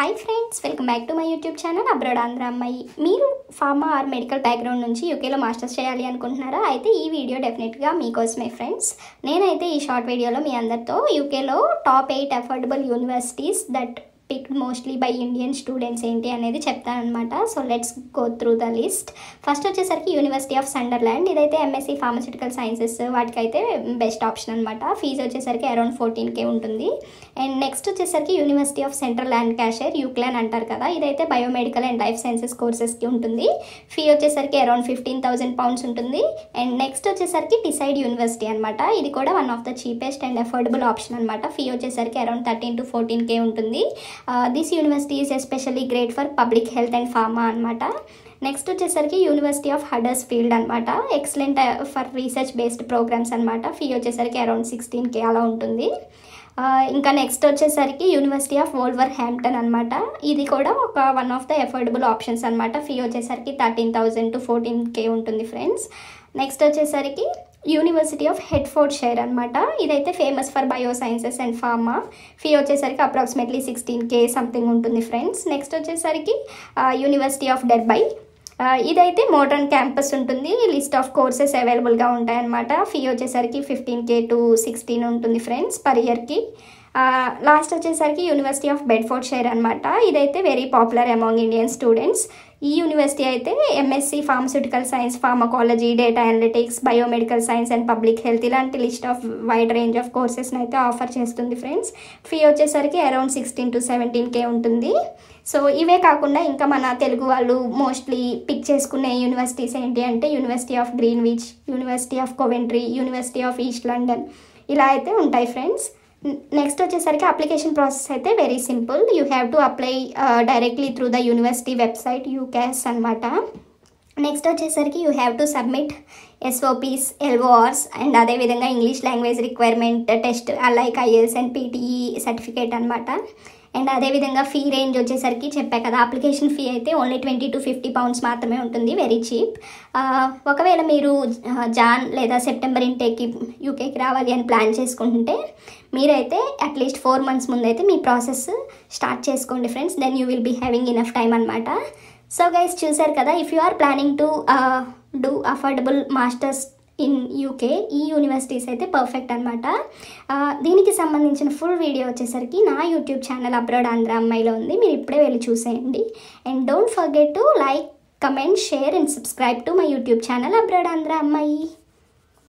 Hi friends, welcome back to my YouTube channel abroad Andhra అమ్మాయి. మీరు pharma are medical background నుంచి యూకేలో masters చేయాలి అనుకుంటున్నారా? అయితే ఈ వీడియో డెఫినెట్గా మీకోసమే ఫ్రెండ్స్. నేనైతే ఈ షార్ట్ వీడియోలో మీ అందరితో యూకేలో top 8 affordable universities that picked mostly by Indian students ఏంటి అనేది చెప్తానమాట. So let's go through the list. First వచ్చేసరికి యూనివర్సిటీ ఆఫ్ సండర్లాండ్. ఇదైతే ఎంఎస్సీ ఫార్మస్యూటికల్ సైన్సెస్ వాటికైతే బెస్ట్ ఆప్షన్ అనమాట. ఫీజు వచ్చేసరికి అరౌండ్ 14K ఉంటుంది. అండ్ నెక్స్ట్ వచ్చేసరికి university of central Lancashire, UCLan అంటారు కదా, ఇదైతే బయోమెడికల్ అండ్ లైఫ్ సైన్సెస్ కోర్సెస్కి ఉంటుంది. ఫీ వచ్చేసరికి అరౌండ్ 15,000 pounds ఉంటుంది. అండ్ నెక్స్ట్ వచ్చేసరికి డిసైడ్ యూనివర్సిటీ అనమాట. ఇది కూడా one of the cheapest and affordable option అనమాట. ఫీ వచ్చేసరికి అరౌండ్ 13 to 14K ఉంటుంది. This university is especially great for public health and pharma అనమాట. నెక్స్ట్ వచ్చేసరికి యూనివర్సిటీ ఆఫ్ హడర్స్ఫీల్డ్ అనమాట. Excellent for research based programs అనమాట. ఫీ వచ్చేసరికి around 16K అలా ఉంటుంది. ఇంకా నెక్స్ట్ వచ్చేసరికి యూనివర్సిటీ ఆఫ్ వోల్వర్ హ్యాంప్టన్ అనమాట. ఇది కూడా ఒక one of the affordable options అనమాట. ఫీ వచ్చేసరికి 13,000 to 14K ఉంటుంది ఫ్రెండ్స్. నెక్స్ట్ వచ్చేసరికి యూనివర్సిటీ ఆఫ్ హెడ్ఫోర్డ్షైర్ అనమాట. ఇదైతే famous for bio sciences and pharma. Fee వచ్చేసరికి అప్రాక్సిమేట్లీ 16K సంథింగ్ ఉంటుంది ఫ్రెండ్స్. నెక్స్ట్ వచ్చేసరికి యూనివర్సిటీ ఆఫ్ డెర్బై. ఇదైతే మోడర్న్ క్యాంపస్ ఉంటుంది. లిస్ట్ ఆఫ్ కోర్సెస్ అవైలబుల్గా ఉంటాయన్నమాట. ఫీ వచ్చేసరికి 15K to 16 ఉంటుంది ఫ్రెండ్స్ పర్ ఇయర్కి. లాస్ట్ వచ్చేసరికి యూనివర్సిటీ ఆఫ్ బెడ్ఫోర్డ్షైర్ అనమాట. ఇదైతే very popular among Indian students. ఈ యూనివర్సిటీ అయితే MSc pharmaceutical science, pharmacology, data analytics, biomedical science and public health ఇలాంటి list of wide range of కోర్సెస్ని అయితే ఆఫర్ చేస్తుంది ఫ్రెండ్స్. ఫీ వచ్చేసరికి అరౌండ్ 16 to 17K ఉంటుంది. సో ఇవే కాకుండా ఇంకా మన తెలుగు వాళ్ళు మోస్ట్లీ పిక్ చేసుకునే యూనివర్సిటీస్ ఏంటి అంటే university of Greenwich, university of Coventry, university of east London ఇలా అయితే ఉంటాయి ఫ్రెండ్స్. నెక్స్ట్ వచ్చేసరికి అప్లికేషన్ ప్రాసెస్ అయితే very simple. You have to apply directly through the university website UCAS అనమాట. నెక్స్ట్ వచ్చేసరికి you have to submit SOPs, LORs and అదేవిధంగా English language requirement test like IELTS and PTE certificate అనమాట. And అదేవిధంగా fee range వచ్చేసరికి చెప్పా కదా, application fee అయితే only 20 to 50 pounds మాత్రమే ఉంటుంది, వెరీ చీప్. ఒకవేళ మీరు జాన్ లేదా సెప్టెంబర్ ఇంటేక్కి యూకేకి రావాలి అని ప్లాన్ చేసుకుంటుంటే మీరైతే అట్లీస్ట్ 4 months ముందైతే మీ ప్రాసెస్ స్టార్ట్ చేసుకోండి friends. Then you will be having enough time అనమాట. సో గైస్ చూసారు కదా, if you are planning to do affordable masters in UK, ఈ యూనివర్సిటీస్ అయితే పర్ఫెక్ట్ అనమాట. దీనికి సంబంధించిన ఫుల్ వీడియో వచ్చేసరికి నా యూట్యూబ్ ఛానల్ అబ్రాడ్ ఆంధ్ర అమ్మాయిలో ఉంది, మీరు ఇప్పుడే వెళ్ళి చూసేయండి. And don't forget to like, comment, share and subscribe to my YouTube channel abroad Andhra అమ్మాయి.